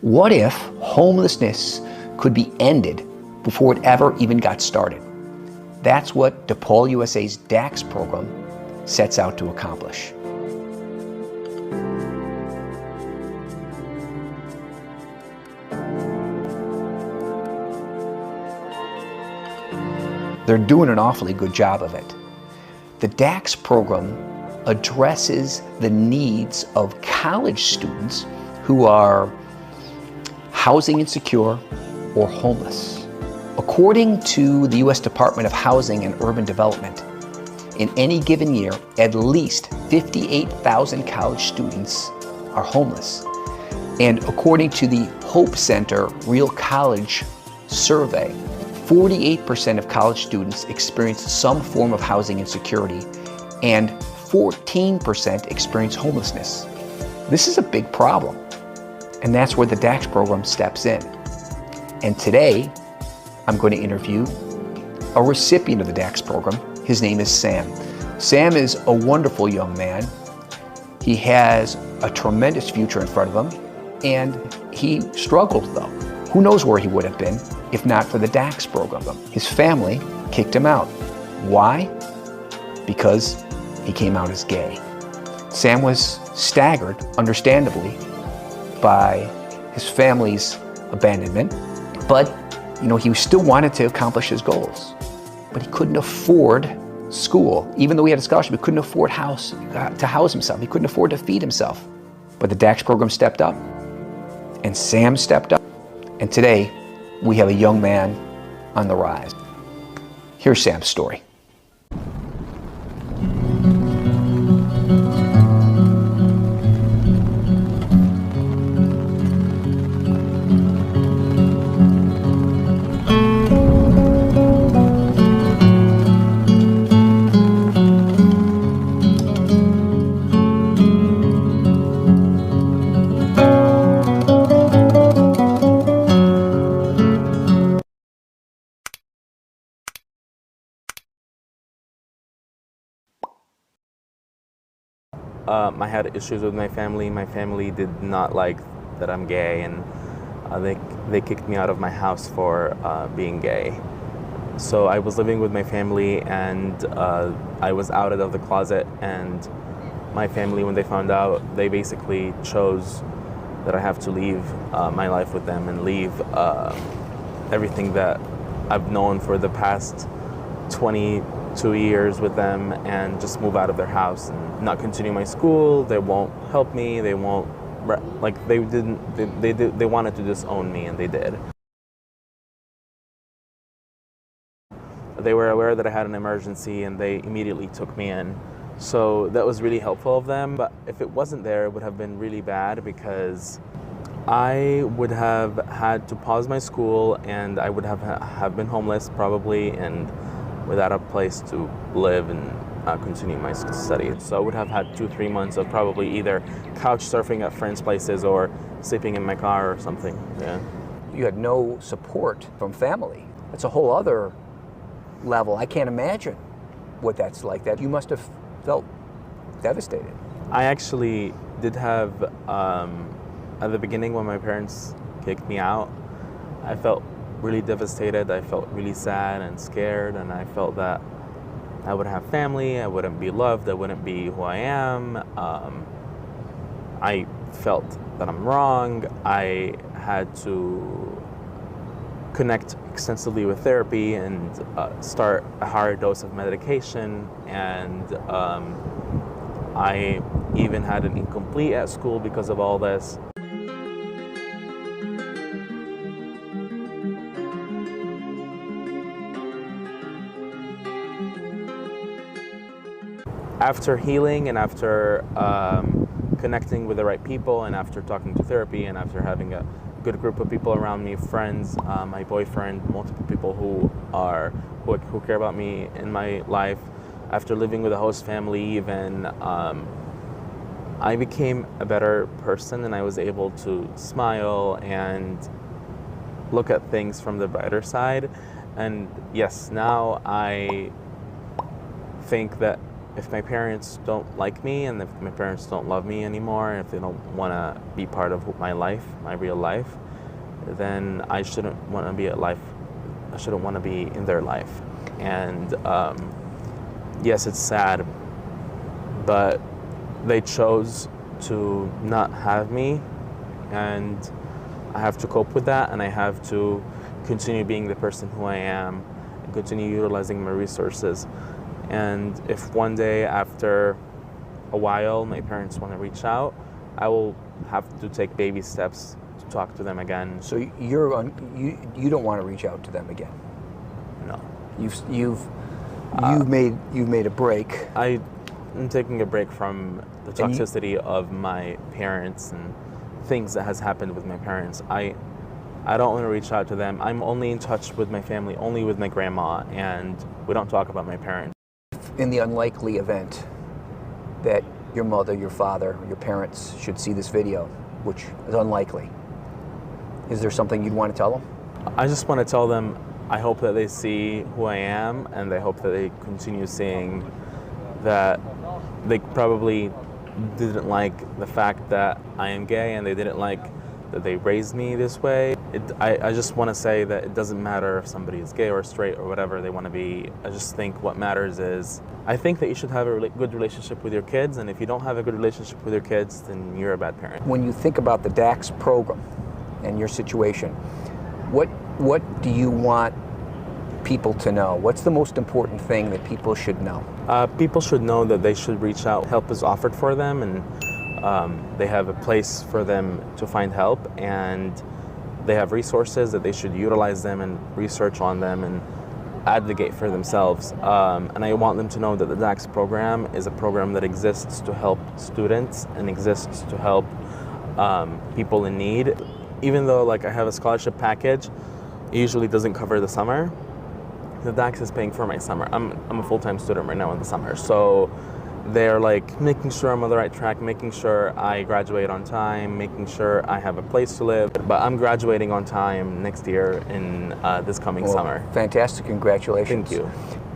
What if homelessness could be ended before it ever even got started? That's what Depaul, USA's Dax program sets out to accomplish. They're doing an awfully good job of it. The Dax program addresses the needs of college students who are housing insecure or homeless. According to the U.S. Department of Housing and Urban Development, in any given year, at least 58,000 college students are homeless. And according to the Hope Center Real College Survey, 48% of college students experience some form of housing insecurity, and 14% experience homelessness. This is a big problem, and that's where the Dax program steps in. And today, I'm going to interview a recipient of the Dax program. His name is Sam. Sam is a wonderful young man. He has a tremendous future in front of him, and he struggled though. Who knows where he would have been if not for the Dax program. His family kicked him out. Why? Because he came out as gay. Sam was staggered, understandably, by his family's abandonment, but he still wanted to accomplish his goals. But he couldn't afford school. Even though he had a scholarship, he couldn't afford to house himself. He couldn't afford to feed himself. But the Dax program stepped up, and Sam stepped up, and today we have a young man on the rise. Here's Sam's story. I had issues with my family. My family did not like that I'm gay, and they kicked me out of my house for being gay. So I was living with my family, and I was outed of the closet, and my family, when they found out, they basically chose that I have to leave my life with them and leave everything that I've known for the past 22 years with them, and just move out of their house and not continue my school. They won't help me. They won't, they wanted to disown me, and they did. They were aware that I had an emergency, and they immediately took me in. So that was really helpful of them. But if it wasn't there, it would have been really bad, because I would have had to pause my school, and I would have been homeless probably, and without a place to live and continue my studies. So I would have had 2-3 months of probably either couch surfing at friends' places or sleeping in my car or something. Yeah. You had no support from family. That's a whole other level. I can't imagine what that's like. That you must have felt devastated. I actually did have, at the beginning when my parents kicked me out, I felt really devastated. I felt really sad and scared, and I felt that I wouldn't have family, I wouldn't be loved, I wouldn't be who I am. I felt that I'm wrong. I had to connect extensively with therapy and start a higher dose of medication, and I even had an incomplete at school because of all this. After healing, and after connecting with the right people, and after talking to therapy, and after having a good group of people around me, friends, my boyfriend, multiple people who care about me in my life, after living with a host family even, I became a better person, and I was able to smile and look at things from the brighter side. And yes, now I think that if my parents don't like me, and if my parents don't love me anymore, and if they don't want to be part of my life, my real life, then I shouldn't want to be I shouldn't want to be in their life. And yes, it's sad, but they chose to not have me, and I have to cope with that, and I have to continue being the person who I am and continue utilizing my resources. And if one day, after a while, my parents want to reach out, I will have to take baby steps to talk to them again. So you don't want to reach out to them again? No. You've made a break. I'm taking a break from the toxicity of my parents and things that has happened with my parents. I don't want to reach out to them. I'm only in touch with my family, only with my grandma, and we don't talk about my parents. In the unlikely event that your mother, your father, or your parents should see this video, which is unlikely, is there something you'd want to tell them? I just want to tell them I hope that they see who I am, and I hope that they continue seeing that they probably didn't like the fact that I am gay, and they didn't like that they raised me this way. I just want to say that it doesn't matter if somebody is gay or straight or whatever they want to be. I just think what matters is, I think that you should have a good relationship with your kids, and if you don't have a good relationship with your kids, then you're a bad parent. When you think about the Dax program and your situation, what do you want people to know? What's the most important thing that people should know? People should know that they should reach out. Help is offered for them, and they have a place for them to find help, and they have resources that they should utilize them and research on them and advocate for themselves. And I want them to know that the Dax program is a program that exists to help students and exists to help people in need. Even though I have a scholarship package, it usually doesn't cover the summer. The Dax is paying for my summer. I'm a full-time student right now in the summer, so they're making sure I'm on the right track, making sure I graduate on time, making sure I have a place to live. But I'm graduating on time next year in this coming summer. Fantastic, congratulations. Thank you.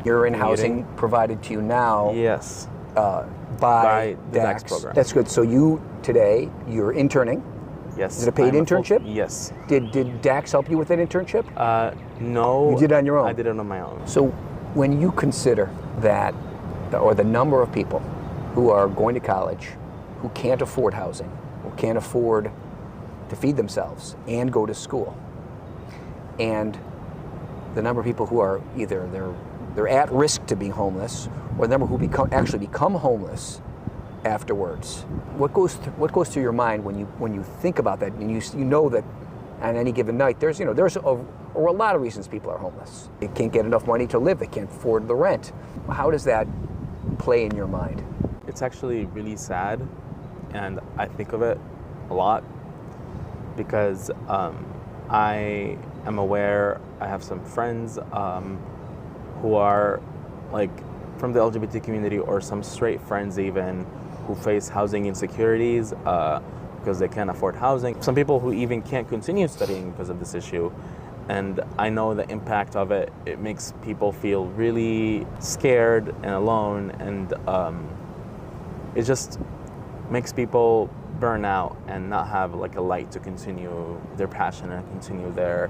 You're in housing provided to you now. Yes. By the Dax program. That's good. So you're interning. Yes. Is it a paid internship? Yes. Did Dax help you with that internship? No. You did it on your own? I did it on my own. So when you consider that, or the number of people who are going to college who can't afford housing, or can't afford to feed themselves and go to school, and the number of people who are either they're at risk to being homeless, or the number who become homeless afterwards, what goes through your mind when you think about that, and you know that on any given night there's a lot of reasons people are homeless. They can't get enough money to live. They can't afford the rent. How does that play in your mind? It's actually really sad, and I think of it a lot because I am aware. I have some friends who are from the LGBT community, or some straight friends even, who face housing insecurities because they can't afford housing. Some people who even can't continue studying because of this issue. And I know the impact of it. It makes people feel really scared and alone, and it just makes people burn out and not have a light to continue their passion and continue their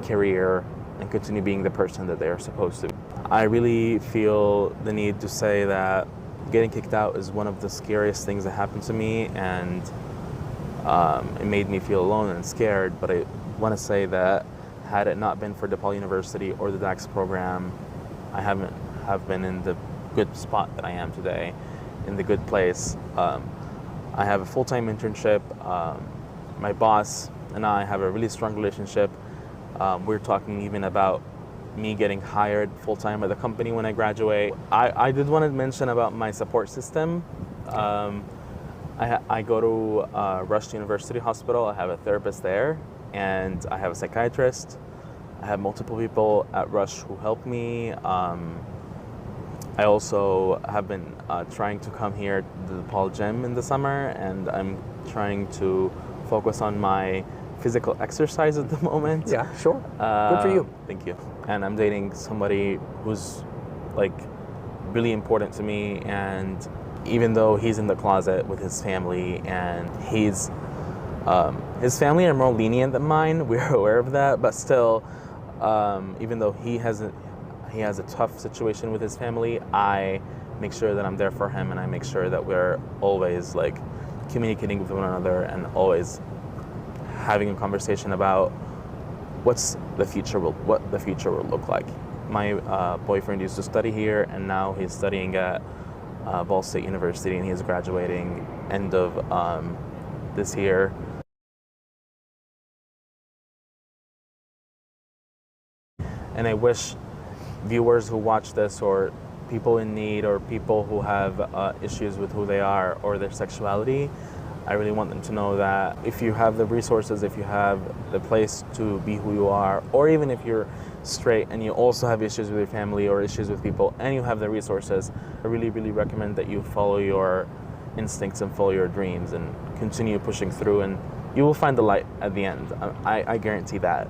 career and continue being the person that they are supposed to be. I really feel the need to say that getting kicked out is one of the scariest things that happened to me, and it made me feel alone and scared, but I want to say that had it not been for Depaul University or the Dax program, I have been in the good spot that I am today, in the good place. I have a full-time internship. My boss and I have a really strong relationship. We're talking even about me getting hired full-time at the company when I graduate. I did want to mention about my support system. I go to Rush University Hospital. I have a therapist there, and I have a psychiatrist. I have multiple people at Rush who help me. I also have been trying to come here to the Depaul gym in the summer, and I'm trying to focus on my physical exercise at the moment. Yeah, sure. Good for you. Thank you. And I'm dating somebody who's really important to me. And even though he's in the closet with his family, and his family are more lenient than mine, we're aware of that, but still, even though he has a tough situation with his family, I make sure that I'm there for him, and I make sure that we're always like communicating with one another and always having a conversation about what the future will look like. My boyfriend used to study here, and now he's studying at Ball State University, and he's graduating end of this year. And I wish viewers who watch this, or people in need, or people who have issues with who they are or their sexuality, I really want them to know that if you have the resources, if you have the place to be who you are, or even if you're straight and you also have issues with your family or issues with people and you have the resources, I really, really recommend that you follow your instincts and follow your dreams and continue pushing through, and you will find the light at the end. I guarantee that.